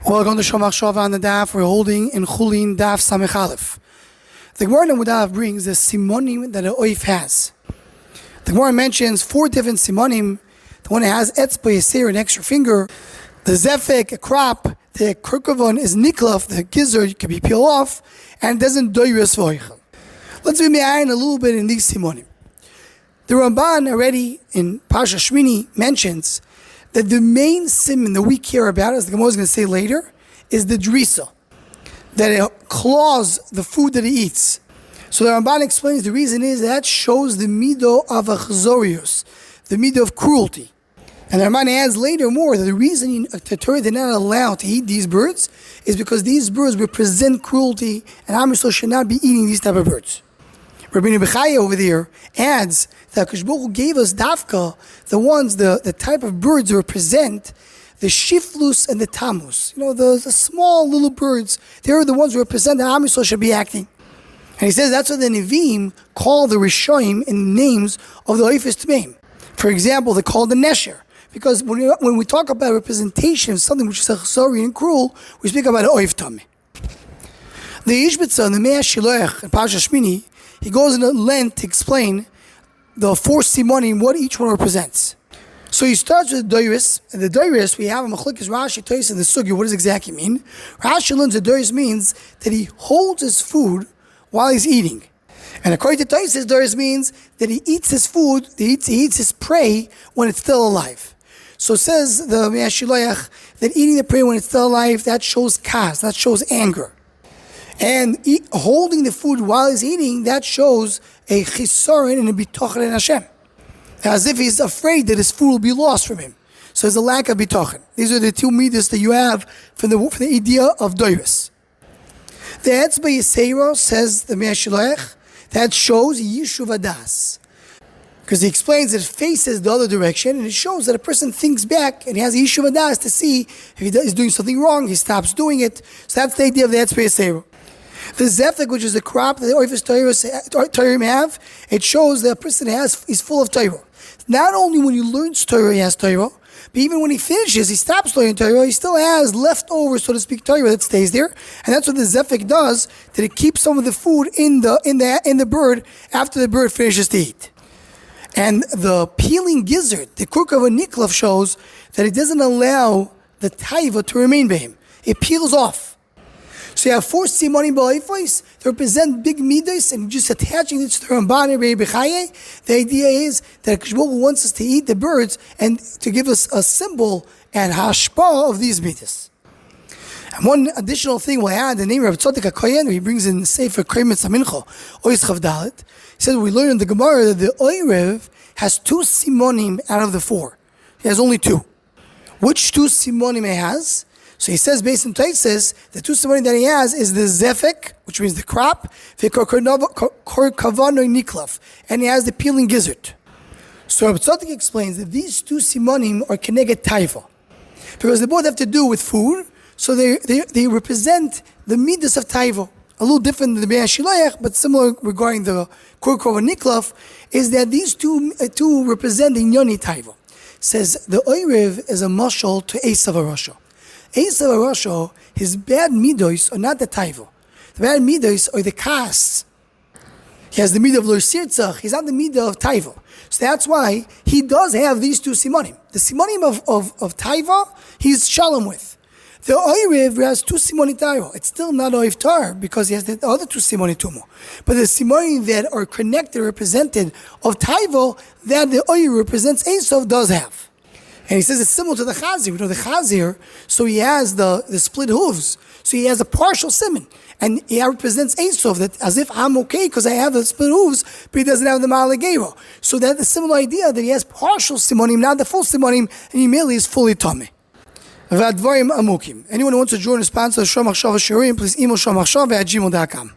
Welcome to Shomach Shava on the Daf. We're holding in Chulin Daf Samech Aleph. The Gemara in the Daf brings the Simanim that an oif has. The Gemara mentions 4 different Simanim. The one that has etzba yasir, an extra finger. The zefek, a crop. The kurkavon is niklaf, the gizzard can be peeled off, and it doesn't doyrus v'oichel. Let's be me'ayin a little bit in these Simanim. The Ramban already in Pasha Shmini mentions that the main siman that we care about, as the Gemara is going to say later, is the drisa, that it claws the food that it eats. So the Ramban explains the reason is that shows the mido of achzorius, the mido of cruelty. And the Ramban adds later more that the reason the Torah did not allow to eat these birds is because these birds represent cruelty, and Am Yisrael should not be eating these type of birds. Rabbeinu Bechaya over there adds that Akash Baruch Hu gave us dafka, the type of birds that represent the shiflus and the tamus. The small little birds, they are the ones who represent that Am Yisrael should be acting. And he says that's what the Nevi'im call the Rishoim in names of the Oifis Tmeim. For example, they call the Nesher. Because when we talk about representation of something which is achzori and cruel, we speak about an Oif Tameh. The Ishbitza, the Mea Shiloach, in Pasha Shmini, he goes into length to explain the 4 Simanim, what each one represents. So he starts with the Doiris, and the Doiris, we have a Machlekes Rashi, Tois, and the Sugi. What does it exactly mean? Rashi learns the Doiris means that he holds his food while he's eating. And according to Tois, Doiris means that he eats his food, he eats his prey when it's still alive. So says the Mea Shiloach that eating the prey when it's still alive, that shows kas, that shows anger. And holding the food while he's eating, that shows a chisaron and a bitochen in Hashem. As if he's afraid that his food will be lost from him. So there's a lack of bitochen. These are the 2 midas that you have for the idea of doiris. The etzba yisera, says the Mea Shiloach, that shows yishuv adas. Because he explains that it faces the other direction, and it shows that a person thinks back and he has yishuv adas to see if he's doing something wrong, he stops doing it. So that's the idea of the etzba yisera. The zefek, which is the crop that the Oifis Torah have, it shows that a person is full of Torah. Not only when he learns Torah, he has Torah, but even when he finishes, he stops learning Torah, he still has leftover, so to speak, Torah that stays there. And that's what the zefek does, that it keeps some of the food in the bird after the bird finishes to eat. And the peeling gizzard, the kurk of a niklaf, shows that it doesn't allow the taiva to remain by him. It peels off. So you have 4 simanim ba'oifos that represent big midas, and just attaching it to the Ramban and Rabbeinu Bechaya. The idea is that Akash Baruch Hu wants us to eat the birds and to give us a symbol and hashpah of these midas. And one additional thing we'll add, the name of Tzaddik HaKoyen, he brings in the Sefer Kremetz HaMincha, Ois Chav Dalet. He says we learn in the Gemara that the Oirev has 2 simanim out of the 4. He has only 2. Which 2 simanim he has? So he says, based on Taisis, the 2 simanim that he has is the zefek, which means the crop, niklaf, and he has the peeling gizzard. So Rabbi Tzaddik explains that these 2 simanim are keneged taiva, because they both have to do with food, so they represent the midas of taiva. A little different than the Mea Shiloach, but similar regarding the kurkov and niklaf, is that these two represent the Inyoni taiva. Says the Oirev is a mashal to Esav HaRasha. Esav HaRasha, his bad midos are not the taiva. The bad midos are the kas. He has the midah of Lur Sirtzach, he's not the midah of taiva. So that's why he does have these 2 simanim. The simanim of taiva, he's shalom with. The Oirev has 2 simanim taiva. It's still not Oiv Tar because he has the other 2 simanim tumo. But the simanim that are connected, represented of taiva, that the Oirev represents Esav does have. And he says it's similar to the chazir. We know the chazir, so he has the split hooves. So he has a partial siman. And he represents Esav, that as if I'm okay because I have the split hooves, but he doesn't have the ma'alegero. So that's the similar idea that he has partial simanim, not the full simanim, and he merely is fully tummy. Anyone who wants to join the sponsor of Shomach Shava Shirim, please email shomachshava@gmail.com.